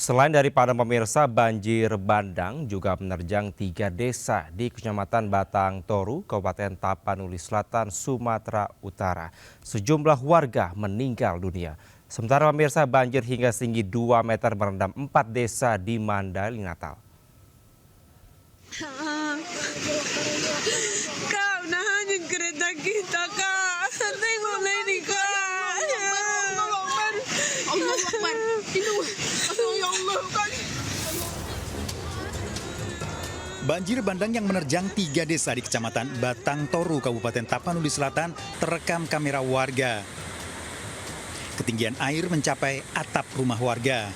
Selain dari Padang pemirsa, banjir bandang juga menerjang 3 desa di Kecamatan Batang Toru, Kabupaten Tapanuli Selatan, Sumatera Utara. Sejumlah warga meninggal dunia. Sementara pemirsa, banjir hingga setinggi 2 meter merendam 4 desa di Mandailing, Natal. Kak, unahan kereta kita, Kak. Tengoklah ini, Kak. Allah Akbar. Ya Allah, Kak. Banjir bandang yang menerjang 3 desa di Kecamatan Batang Toru, Kabupaten Tapanuli Selatan terekam kamera warga. Ketinggian air mencapai atap rumah warga.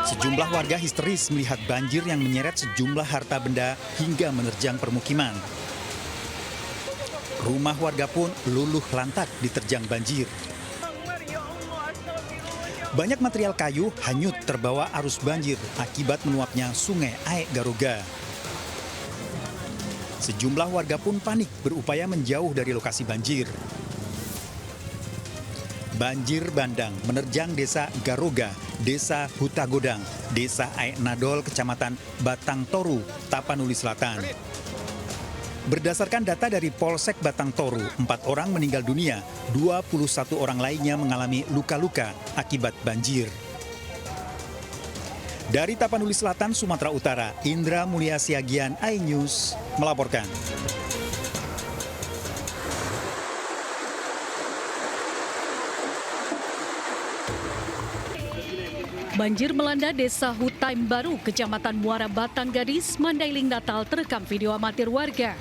Sejumlah warga histeris melihat banjir yang menyeret sejumlah harta benda hingga menerjang permukiman. Rumah warga pun luluh lantak diterjang banjir. Banyak material kayu hanyut terbawa arus banjir akibat meluapnya Sungai Aek Garuga. Sejumlah warga pun panik berupaya menjauh dari lokasi banjir. Banjir bandang menerjang Desa Garoga, Desa Hutagodang, Desa Aek Nadol, Kecamatan Batang Toru, Tapanuli Selatan. Berdasarkan data dari Polsek Batang Toru, 4 orang meninggal dunia, 21 orang lainnya mengalami luka-luka akibat banjir. Dari Tapanuli Selatan, Sumatera Utara, Indra Mulia Siagian, iNews melaporkan. Banjir melanda Desa Hutaim Baru, Kecamatan Muara Batang Gadis, Mandailing, Natal terekam video amatir warga.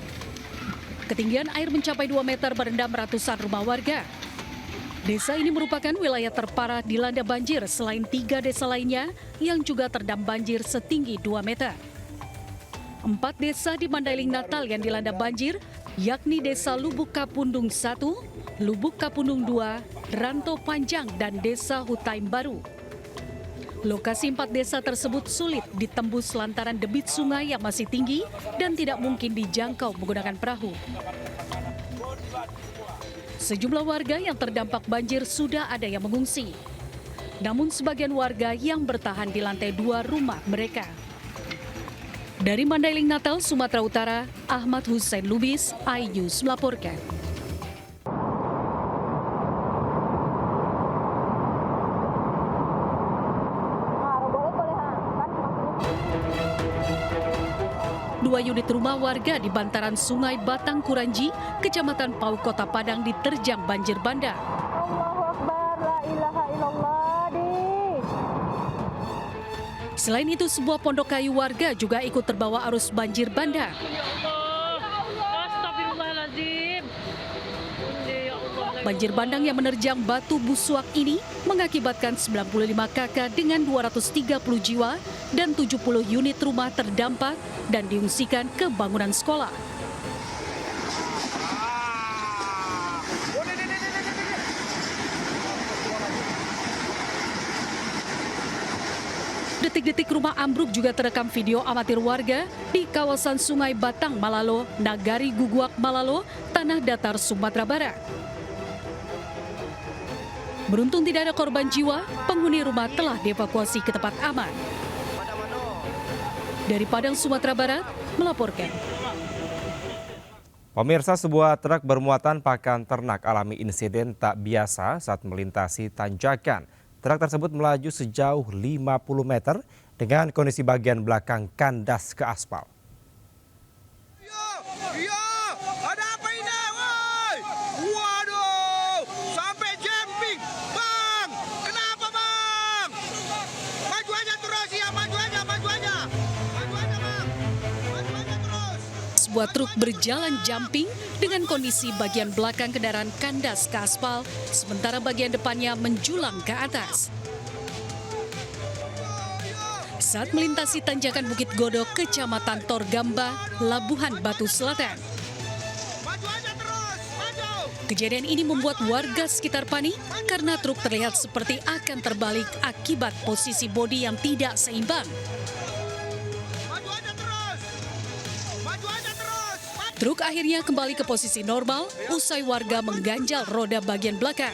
Ketinggian air mencapai 2 meter merendam ratusan rumah warga. Desa ini merupakan wilayah terparah dilanda banjir selain 3 desa lainnya yang juga terendam banjir setinggi 2 meter. 4 desa di Mandailing, Natal yang dilanda banjir yakni Desa Lubuk Kapundung 1, Lubuk Kapundung 2, Ranto Panjang, dan Desa Hutaim Baru. Lokasi 4 desa tersebut sulit ditembus lantaran debit sungai yang masih tinggi dan tidak mungkin dijangkau menggunakan perahu. Sejumlah warga yang terdampak banjir sudah ada yang mengungsi. Namun sebagian warga yang bertahan di lantai 2 rumah mereka. Dari Mandailing, Natal, Sumatera Utara, Ahmad Hussein Lubis, iNews melaporkan. Dua unit rumah warga di bantaran Sungai Batang Kuranji, Kecamatan Pau, Kota Padang diterjang banjir bandang. Allahu Akbar, la ilaha illallah. Selain itu, sebuah pondok kayu warga juga ikut terbawa arus banjir bandang. Banjir bandang yang menerjang Batu Busuak ini mengakibatkan 95 kakak dengan 230 jiwa dan 70 unit rumah terdampak dan diungsikan ke bangunan sekolah. Detik-detik rumah ambruk juga terekam video amatir warga di kawasan Sungai Batang Malalo, Nagari Guguak Malalo, Tanah Datar, Sumatera Barat. Beruntung tidak ada korban jiwa, penghuni rumah telah dievakuasi ke tempat aman. Dari Padang, Sumatera Barat, melaporkan. Pemirsa, sebuah truk bermuatan pakan ternak alami insiden tak biasa saat melintasi tanjakan. Truk tersebut melaju sejauh 50 meter dengan kondisi bagian belakang kandas ke aspal. Sebuah truk berjalan jumping dengan kondisi bagian belakang kendaraan kandas ke aspal, sementara bagian depannya menjulang ke atas. Saat melintasi tanjakan Bukit Godok, Kecamatan Torgamba, Labuhan Batu Selatan. Kejadian ini membuat warga sekitar panik karena truk terlihat seperti akan terbalik akibat posisi bodi yang tidak seimbang. Truk akhirnya kembali ke posisi normal usai warga mengganjal roda bagian belakang.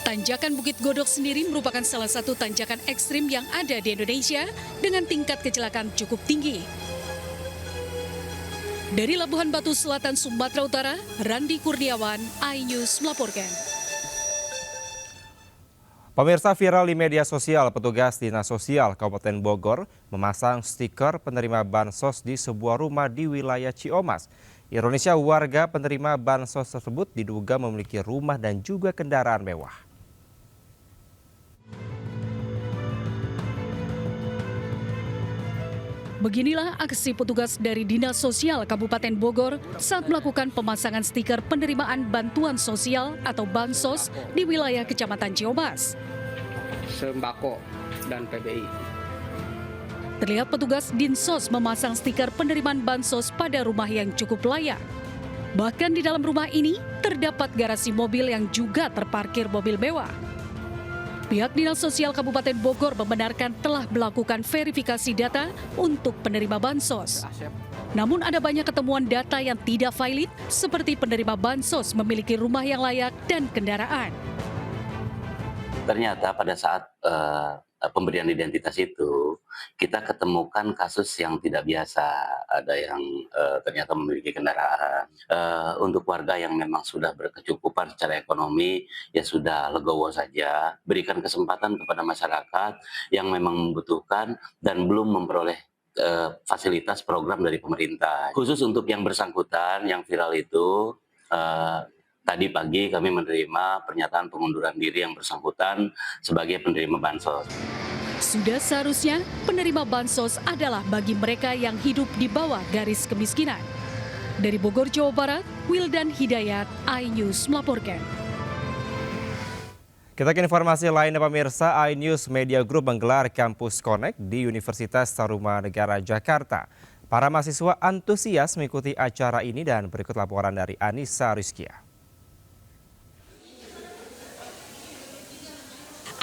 Tanjakan Bukit Godok sendiri merupakan salah satu tanjakan ekstrim yang ada di Indonesia dengan tingkat kecelakaan cukup tinggi. Dari Labuhan Batu Selatan, Sumatera Utara, Randi Kurniawan, iNews melaporkan. Pemirsa, viral di media sosial, petugas Dinas Sosial Kabupaten Bogor memasang stiker penerima bansos di sebuah rumah di wilayah Ciomas. Ironisnya, warga penerima bansos tersebut diduga memiliki rumah dan juga kendaraan mewah. Beginilah aksi petugas dari Dinas Sosial Kabupaten Bogor saat melakukan pemasangan stiker penerimaan bantuan sosial atau bansos di wilayah Kecamatan Ciomas. Sembako dan PBI. Terlihat petugas Dinsos memasang stiker penerimaan bansos pada rumah yang cukup layak. Bahkan di dalam rumah ini terdapat garasi mobil yang juga terparkir mobil mewah. Pihak Dinas Sosial Kabupaten Bogor membenarkan telah melakukan verifikasi data untuk penerima bansos. Namun ada banyak ketemuan data yang tidak valid seperti penerima bansos memiliki rumah yang layak dan kendaraan. Ternyata pada saat pemberian identitas itu, kita ketemukan kasus yang tidak biasa. Ada yang ternyata memiliki kendaraan. Untuk warga yang memang sudah berkecukupan secara ekonomi, ya sudah legowo saja. Berikan kesempatan kepada masyarakat yang memang membutuhkan dan belum memperoleh fasilitas program dari pemerintah. Khusus untuk yang bersangkutan, yang viral itu, tadi pagi kami menerima pernyataan pengunduran diri yang bersangkutan sebagai penerima bansos. Sudah seharusnya penerima bansos adalah bagi mereka yang hidup di bawah garis kemiskinan. Dari Bogor, Jawa Barat, Wildan Hidayat, iNews melaporkan. Kita ke informasi lainnya, pemirsa. iNews Media Group menggelar Kampus Connect di Universitas Tarumanegara, Jakarta. Para mahasiswa antusias mengikuti acara ini dan berikut laporan dari Anissa Rizkia.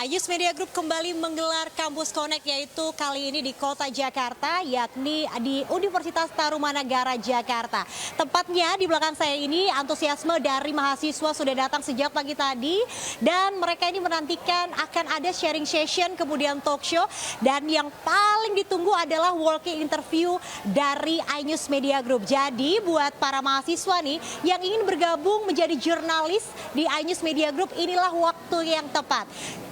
iNews Media Group kembali menggelar Kampus Connect, yaitu kali ini di kota Jakarta, yakni di Universitas Tarumanegara, Jakarta. Tepatnya di belakang saya ini antusiasme dari mahasiswa sudah datang sejak pagi tadi dan mereka ini menantikan akan ada sharing session, kemudian talk show, dan yang paling ditunggu adalah walking interview dari iNews Media Group. Jadi buat para mahasiswa nih yang ingin bergabung menjadi jurnalis di iNews Media Group, inilah waktu yang tepat.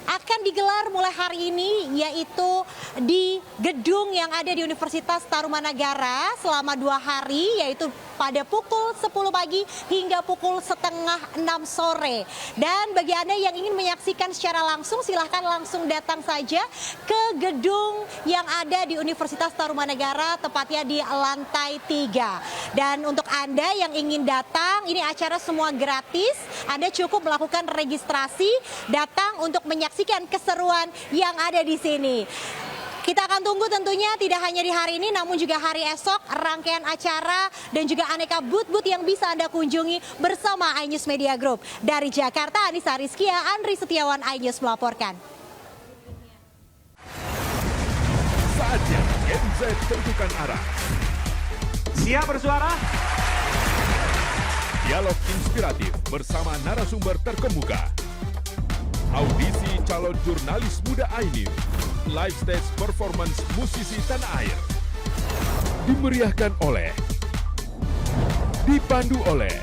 Akan digelar mulai hari ini, yaitu di gedung yang ada di Universitas Tarumanegara selama 2 hari, yaitu pada pukul 10 pagi hingga pukul setengah 6 sore. Dan bagi Anda yang ingin menyaksikan secara langsung, silahkan langsung datang saja ke gedung yang ada di Universitas Tarumanegara, tepatnya di lantai 3. Dan untuk Anda yang ingin datang, ini acara semua gratis. Anda cukup melakukan registrasi, datang untuk menyaksikan keseruan yang ada di sini. Kita akan tunggu tentunya tidak hanya di hari ini, namun juga hari esok, rangkaian acara dan juga aneka booth-booth yang bisa Anda kunjungi bersama iNews Media Group. Dari Jakarta, Anissa Rizkia, Andri Setiawan, iNews melaporkan. Saatnya Gen Z tentukan arah. Siap bersuara? Dialog inspiratif bersama narasumber terkemuka. Audisi calon jurnalis muda iNews. Live stage performance musisi tanah air. Dimeriahkan oleh, dipandu oleh.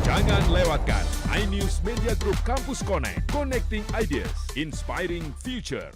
Jangan lewatkan iNews Media Group Campus Connect. Connecting Ideas, Inspiring Future.